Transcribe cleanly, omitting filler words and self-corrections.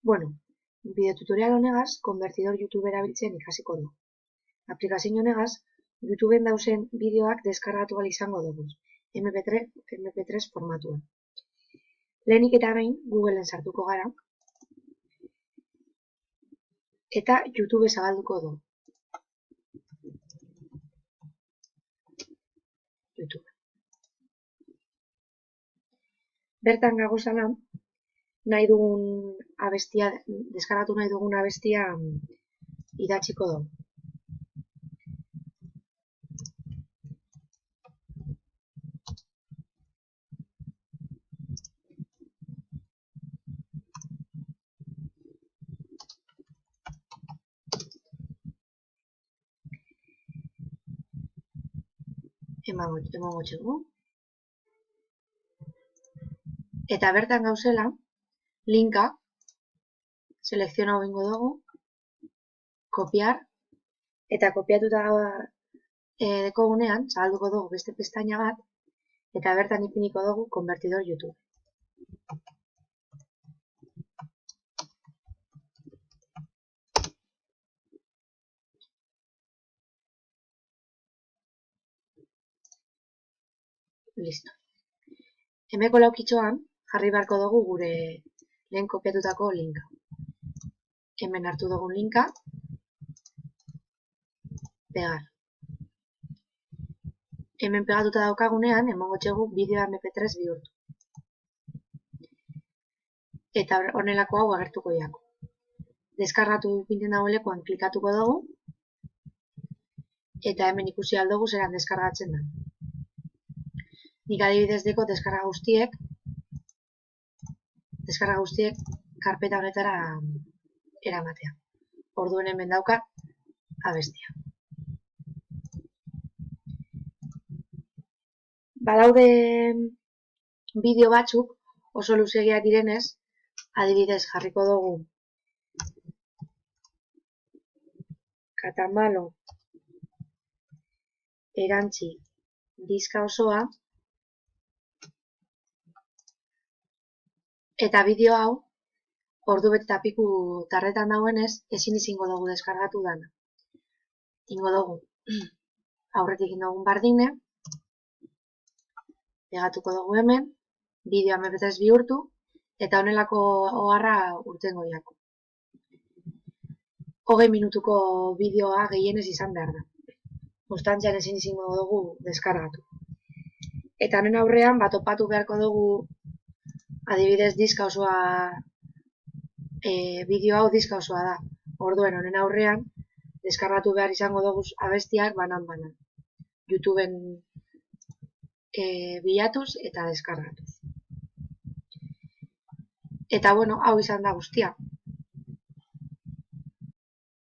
Bueno, bideotutorial honegaz, konvertidor YouTube erabiltzen ikasiko du. Aplikazio honegaz, YouTubeen dauzen bideoak deskargatu ahal izango dugu, MP3 formatuan. Lehenik eta behin, Googleen sartuko gara, eta YouTube zabalduko du. YouTube. Bertan gagozala, deskargatu nahi dugun abestia idatziko du. Emango txegu. Eta bertan gauzela, linka, selekziona egingo dugu, kopiar, eta kopiatuta dekogunean, zabalduko dugu beste pestaina bat, eta bertan ipiniko dugu konvertidor YouTube. Listo. Hemeko laukitxoan jarri beharko dugu gure lehen kopiatutako linka. Hemen hartu dugun linka, pegar. Hemen pegatuta daukagunean, emango txegu bideoa MP3 bihurtu. Eta honelako hau agertuko jako. Deskargatu pinten dago lekuan klikatuko dugu, eta hemen ikusi aldugu zeran deskargatzen da. Nik adibidez deko deskarga guztiek karpeta honetara eramatea. Orduen hemen daukat abestia. Badaude bideo batzuk oso luzegiak direnez, adibidez jarriko dugu katamalo erantzi diska osoa, eta bideo hau, ordu bete eta piku tarretan dagoenez, ezin izango dugu deskargatu dana. Ingo dugu, aurretik indogun bardine, pegatuko dugu hemen, bideoa MP3 bihurtu, eta honelako oharra urtengo jako. 20 minutuko bideoa gehienez izan behar da. Konstantzian ezin izango dugu deskargatu. Eta honen aurrean, topatu beharko dugu adibidez diska osoa, bideo hau diska osoa da. Orduen honen aurrean, deskargatu behar izango dugu abestiak banan-banan. YouTubeen bilatuz eta deskargatuz. Eta bueno, hau izan da guztia.